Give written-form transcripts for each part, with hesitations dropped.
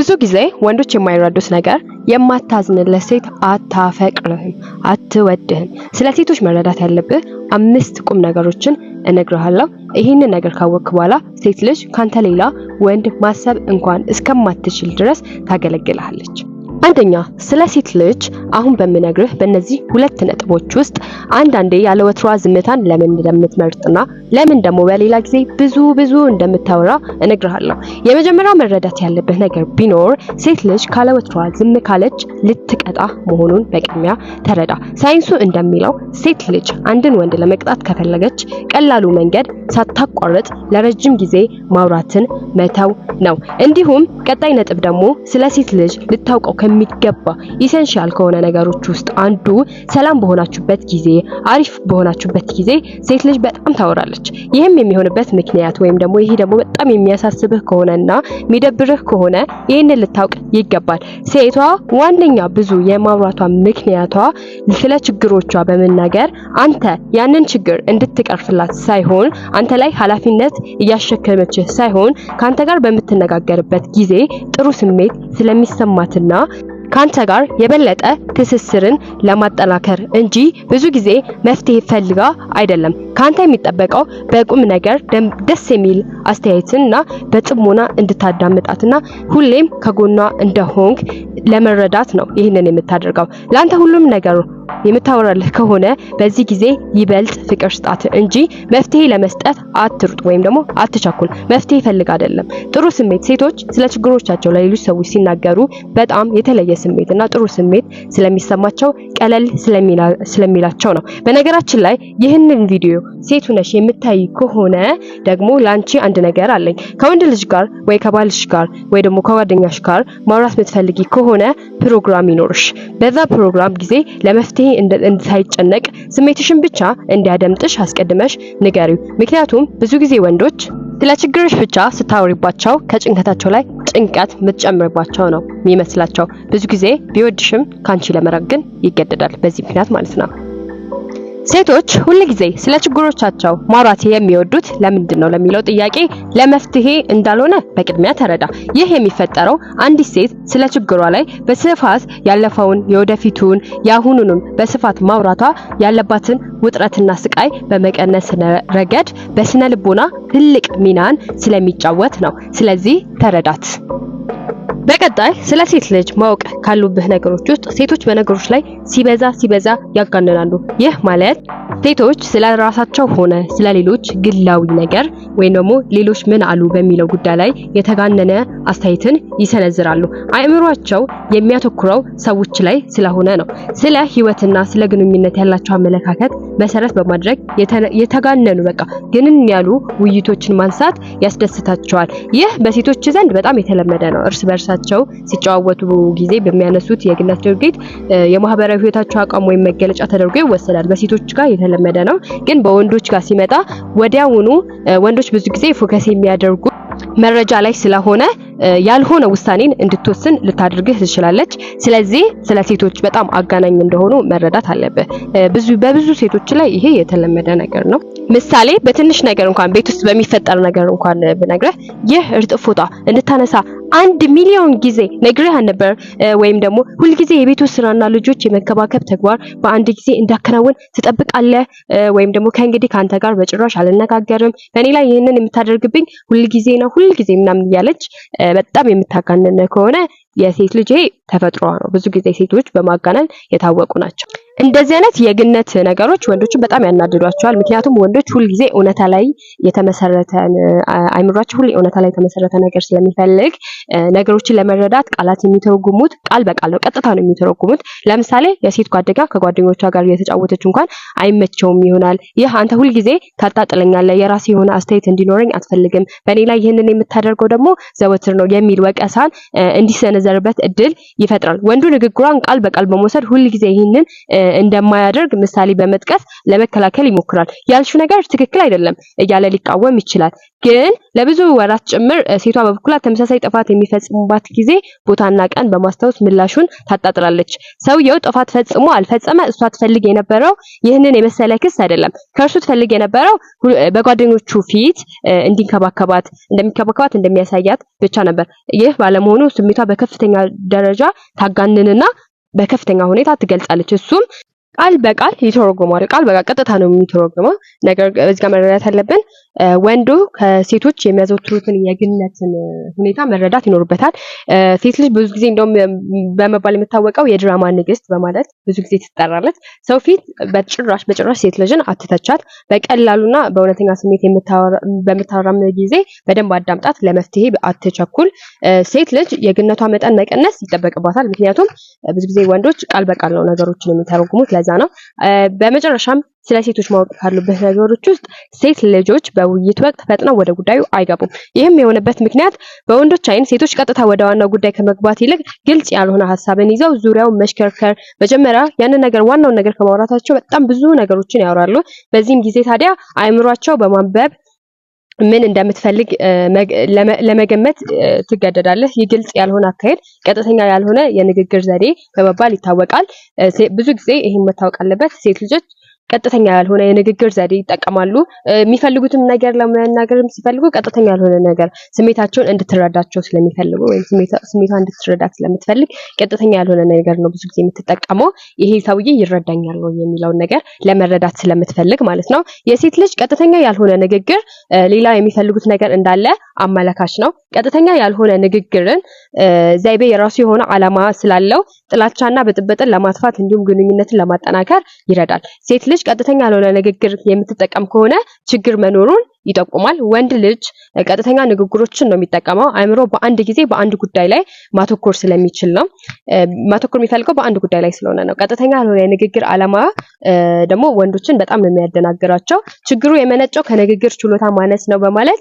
ብዙ ጊዜ ወንዶች የማይረዱት ነገር የማታዝንለት ሴት አታፈቅርህም፣ አትወድህም። ስለ ሴቶች መረዳት ያለብህ 5 ቁም ነገሮችን እነግርሃለሁ። ይህንን ነገር ካወቅክ በኋላ ሴት ልጅ ካንተ ሌላ ወንድ ማሰብ እንኳን እስከማትችል ድረስ ታገለግልሃለች። አንደኛ፣ ስለ ሴት ልጅ አሁን በመነግርህ በእነዚህ 2 ነጥቦች ውስጥ አንዳንዴ ያለ ወትሯ ዝምታን ለምን እንደምትመርጥና ለምን ደግሞ በሌላ ጊዜ ብዙ እንደምታወራ እነግርሃለሁ። የመጀመሪያው መረዳት ያለብህ ነገር ቢኖር ሴት ልጅ ካለ ወትሯ ዝም ካለች ልትቀጣ መሆኑን በቅድሚያ ተረዳ። ሳይንሱ እንደሚለው ሴት ልጅ አንድን ወንድ ለመቅጣት ከፈለገች ቀላሉ መንገድ ሳታቋርጥ ለረጅም ጊዜ ማውራትን መተው ነው። እንዲሁም ቀጣይ ነጥብ ደግሞ ስለ ሴት ልጅ ልታውቀው ከሚገባ ኢሴንሻል ከሆነ ነገሮች ውስጥ አንዱ ሰላም በሆናችሁበት ጊዜ፣ አሪፍ በሆናችሁበት ጊዜ ሴት ልጅ በጣም ታወራለች። ይህም የሚሆንበት ምክንያት ወይም ደግሞ ይሄ ደግሞ በጣም የሚያሳስብህ ከሆነና የሚደብርህ ከሆነ ይህንን ልታውቅ ይገባል። ሴቷ ዋነኛ ብዙ የማውራቷ ምክንያቷ ስለ ችግሮቿ በመናገር አንተ ያንን ችግር እንድትቀርፍላት ሳይሆን አንተ ላይ ኃላፊነት እያሸከመችህ ሳይሆን ካንተ ጋር በምትነጋገርበት ጊዜ ጥሩ ስሜት ስለሚሰማትና ካንተ ጋር የበለጠ ትስስርን ለማጠናከር እንጂ ብዙ ጊዜ መፍትሄ ፈልጋ አይደለም። ካንተ የሚጠበቀው በቁም ነገር ደስ የሚል አስተያየትና በጥሞና እንድታዳምጣትና ሁሌም ከጎኗ እንደሆንክ ለመረዳት ነው ይህንን የምታደርገው። ላንተ ሁሉም ነገር የምታወራልህ ከሆነ በዚህ ጊዜ ይበልጥ ፍቅር ስጣት እንጂ መፍትሄ ለመስጠት አትሩጥ ወይም ደግሞ አትቸኩል። መፍትሄ ፈልግ አይደለም። ጥሩ ስሜት ሴቶች ስለ ችግሮቻቸው ለሌሎች ሰዎች ሲናገሩ በጣም የተለየ ስሜትና ጥሩ ስሜት ስለሚሰማቸው ቀለል ስለሚላቸው ነው። በነገራችን ላይ ይህንን ቪዲዮ ሴት ሆነሽ የምታይ ከሆነ ደግሞ ላንቺ አንድ ነገር አለኝ። ከወንድ ልጅ ጋር ወይ ከባልሽ ጋር ወይ ደግሞ ከጓደኛሽ ጋር ማውራት የምትፈልጊ ከሆነ ፕሮግራም ይኖርሽ። በዛ ፕሮግራም ጊዜ ለመፍትሄ ሳይጨነቅ ስሜትሽን ብቻ እንዲያደምጥሽ አስቀድመሽ ንገሪው። ምክንያቱም ብዙ ጊዜ ወንዶች ስለ ችግርሽ ብቻ ስታወሪባቸው ከጭንቀታቸው ላይ ጭንቀት የምትጨምርባቸው ነው የሚመስላቸው። ብዙ ጊዜ ቢወድሽም ካንቺ ለመራቅ ግን ይገደዳል። በዚህ ምክንያት ማለት ነው። ሴቶች ሁሉ ጊዜ ስለ ችግሮቻቸው ማውራት የሚወዱት ለምንድን ነው ለሚለው ጥያቄ ለመፍትሄ እንዳልሆነ በቅድሚያ ተረዳ። ይህ የሚፈጠረው አንዲት ሴት ስለ ችግሯ ላይ በስፋት ያለፈውን፣ የወደፊቱን፣ የአሁኑንም በስፋት ማውራቷ ያለባትን ውጥረትና ስቃይ በመቀነስ ረገድ በስነ ልቦና ትልቅ ሚናን ስለሚጫወት ነው። ስለዚህ ተረዳት። በቀጣይ ስለ ሴት ልጅ ማወቅ ካሉብህ ነገሮች ውስጥ ሴቶች በነገሮች ላይ ሲበዛ ያጋነናሉ። ይህ ማለት ሴቶች ስለ ራሳቸው ሆነ ስለ ሌሎች ግላዊ ነገር ወይም ደግሞ ሌሎች ምን አሉ በሚለው ጉዳይ ላይ የተጋነነ አስተያየትን ይሰነዝራሉ። አእምሯቸው የሚያተኩረው ሰዎች ላይ ስለሆነ ነው። ስለ ህይወትና ስለ ግንኙነት ያላቸው አመለካከት መሰረት በማድረግ የተጋነኑ ግንን ያሉ ውይይቶችን ማንሳት ያስደስታቸዋል። ይህ በሴቶች ዘንድ በጣም የተለመደ ነው። እርስ በርሳቸው ሲጨዋወቱ ጊዜ በሚያነሱት የግላት ድርጊት የማህበራዊ ህይወታቸው አቋም ወይም መገለጫ ተደርጎ ይወሰዳል። በሴቶች ጋር የተለመደ ነው። ግን በወንዶች ጋር ሲመጣ ወዲያውኑ ወንዶች ብዙ ጊዜ ፎከስ የሚያደርጉ መረጃ ላይ ስለሆነ ያልሆነ ውሳኔን እንድትወስን ልታደርግህ ትችላለች። ስለዚህ ስለ ሴቶች በጣም አጋናኝ እንደሆኑ መረዳት አለብህ። በብዙ ሴቶች ላይ ይሄ የተለመደ ነገር ነው። ምሳሌ በትንሽ ነገር እንኳን ቤት ውስጥ በሚፈጠር ነገር እንኳን ብነግርህ ይህ እርጥብ ፎጣ እንድታነሳ 1 ሚሊዮን ጊዜ ነግሬህ ነበር፣ ወይም ደግሞ ሁሉ ጊዜ የቤት ውስጥ ስራና ልጆች የመከባከብ ተግባር በአንድ ጊዜ እንዳከናውን ትጠብቃለህ፣ ወይም ደግሞ ከእንግዲህ ካንተ ጋር በጭራሽ አልነጋገርም፣ በእኔ ላይ ይሄንን የምታደርግብኝ ሁሉ ጊዜ ምናምን እያለች በጣም የምታጋነን ከሆነ የሴት ልጅ ተፈጥሮዋ ነው። ብዙ ጊዜ ሴቶች በማጋነን የታወቁ ናቸው። እንደዚህ አይነት የግነት ነገሮች ወንዶችን በጣም ያናድዷቸዋል። ምክንያቱም ወንዶች ሁሉ ጊዜ እውነታ ላይ የተመሰረተ አይምሯቸው ሁሉ እውነታ ላይ የተመሰረተ ነገር ስለሚፈልግ ነገሮችን ለመረዳት ቃላት የሚተረጉሙት ቃል በቃል ነው፣ ቀጥታ ነው የሚተረጉሙት። ለምሳሌ የሴት ጓደኛ ከጓደኞቿ ጋር እየተጫወተች እንኳን አይመቸውም ይሆናል። ይህ አንተ ሁሉ ጊዜ ታጣጥለኛለህ፣ የራሴ የሆነ አስተያየት እንዲኖረኝ አትፈልግም፣ በእኔ ላይ ይህንን የምታደርገው ደግሞ ዘወትር ነው የሚል ወቀሳን እንዲሰነ የምትሰነዘርበት እድል ይፈጥራል። ወንዱ ንግግሯን ቃል በቃል በመውሰድ ሁሉ ጊዜ ይህንን እንደማያደርግ ምሳሌ በመጥቀስ ለመከላከል ይሞክራል። ያልሽው ነገር ትክክል አይደለም እያለ ሊቃወም ይችላል። ግን ለብዙ ወራት ጭምር ሴቷ በበኩሏ ተመሳሳይ ጥፋት የሚፈጽሙባት ጊዜ ቦታና ቀን በማስታወስ ምላሹን ታጣጥላለች። ሰውየው ጥፋት ፈጽሞ አልፈጸመ እሷ ትፈልግ የነበረው ይህንን የመሰለ ክስ አይደለም። ከእርሱ ትፈልግ የነበረው በጓደኞቹ ፊት እንደሚከባከባት እንደሚያሳያት ብቻ ነበር። ይህ ባለመሆኑ ስሜቷ በከፍተኛ ደረጃ ታጋንንና በከፍተኛ ሁኔታ ትገልጻለች። እሱም ቃል በቃል ይተረጎማል። ቃል በቃል ቀጥታ ነው የሚተረጎመው። ነገር እዚህ ጋር መረዳት ያለብን ወንዱ ከሴቶች የሚያዘወትሩትን የግንኙነትን ሁኔታ መረዳት ይኖርበታል። ሴት ልጅ ብዙ ጊዜ እንደውም በመባል የምታወቀው የድራማ ንግስት በማለት ብዙ ጊዜ ትጠራለች። ሰው ፊት በጭራሽ ሴት ልጅን አትተቻት። በቀላሉና በእውነተኛ ስሜት በምታወራም ጊዜ በደንብ አዳምጣት፣ ለመፍትሄ አትቸኩል። ሴት ልጅ የግንኙነቷ መጠን መቀነስ ይጠበቅባታል። ምክንያቱም ብዙ ጊዜ ወንዶች ቃል በቃል ነው ነገሮችን የሚተረጉሙት። ለዛ ነው። በመጨረሻም ስለ ሴቶች ማወቅ ካሉበት ነገሮች ውስጥ ሴት ልጆች በውይይት ወቅት ፈጥነው ወደ ጉዳዩ አይገቡም። ይህም የሆነበት ምክንያት በወንዶች አይን ሴቶች ቀጥታ ወደ ዋናው ጉዳይ ከመግባት ይልቅ ግልጽ ያልሆነ ሐሳብን ይዘው ዙሪያውን መሽከርከር፣ መጀመሪያ ያንን ነገር ዋናውን ነገር ከማውራታቸው በጣም ብዙ ነገሮችን ያወራሉ። በዚህም ጊዜ ታዲያ አእምሯቸው በማንበብ ምን እንደምትፈልግ ለመገመት ትገደዳለህ። ይህ ግልጽ ያልሆነ አካሄድ ቀጥተኛ ያልሆነ የንግግር ዘዴ በመባል ይታወቃል። ብዙ ጊዜ ይሄን መታወቅ አለበት። ሴት ልጆች ቀጥተኛ ያልሆነ የንግግር ዘዴ ይጠቀማሉ። የሚፈልጉትም ነገር ለመናገርም ሲፈልጉ ቀጥተኛ ያልሆነ ነገር ስሜታቸውን እንድትረዳቸው ስለሚፈልጉ ወይም ስሜቷን እንድትረዳት ስለምትፈልግ ቀጥተኛ ያልሆነ ነገር ነው ብዙ ጊዜ የምትጠቀመው። ይሄ ሰውዬ ይረዳኛል ነው የሚለውን ነገር ለመረዳት ስለምትፈልግ ማለት ነው። የሴት ልጅ ቀጥተኛ ያልሆነ ንግግር ሌላ የሚፈልጉት ነገር እንዳለ አመላካች ነው። ቀጥተኛ ያልሆነ ንግግርን ዘይቤ የራሱ የሆነ ዓላማ ስላለው ጥላቻና ብጥብጥን ለማጥፋት እንዲሁም ግንኙነትን ለማጠናከር ይረዳል። ሴት ልጅ ቀጥተኛ ያልሆነ ንግግር የምትጠቀም ከሆነ ችግር መኖሩን ይጠቁማል። ወንድ ልጅ ቀጥተኛ ንግግሮችን ነው የሚጠቀመው። አእምሮ በአንድ ጊዜ በአንድ ጉዳይ ላይ ማተኮር ስለሚችል ነው። ማተኮር የሚፈልገው በአንድ ጉዳይ ላይ ስለሆነ ነው። ቀጥተኛ ያልሆነ የንግግር ዓላማ ደግሞ ወንዶችን በጣም ነው የሚያደናግራቸው። ችግሩ የመነጨው ከንግግር ችሎታ ማነስ ነው በማለት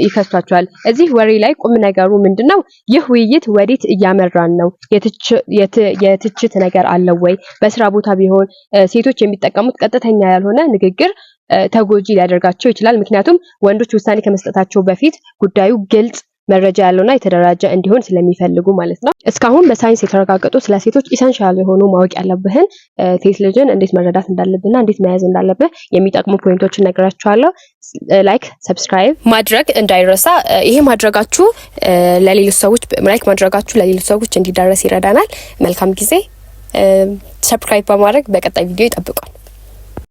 ይከሷቸዋል። እዚህ ወሬ ላይ ቁም ነገሩ ምንድነው? ይህ ውይይት ወዴት እያመራን ነው? የትችት ነገር አለው ወይ? በስራ ቦታ ቢሆን ሴቶች የሚጠቀሙት ቀጥተኛ ያልሆነ ንግግር ተጎጂ ሊያደርጋቸው ይችላል። ምክንያቱም ወንዶች ውሳኔ ከመስጠታቸው በፊት ጉዳዩ ግልጽ መረጃ ያለውና የተደራጀ እንዲሆን ስለሚፈልጉ ማለት ነው። እስካሁን በሳይንስ የተረጋገጡ ስለ ሴቶች ኢሰንሻል የሆኑ ማወቅ ያለብህን ሴት ልጅን እንዴት መረዳት እንዳለብህና እንዴት መያዝ እንዳለብህ የሚጠቅሙ ፖይንቶችን ነግራችኋለሁ። ላይክ፣ ሰብስክራይብ ማድረግ እንዳይረሳ። ይሄ ማድረጋችሁ ለሌሎች ሰዎች እንዲዳረስ ይረዳናል። መልካም ጊዜ። ሰብስክራይብ በማድረግ በቀጣይ ቪዲዮ ይጠብቁን።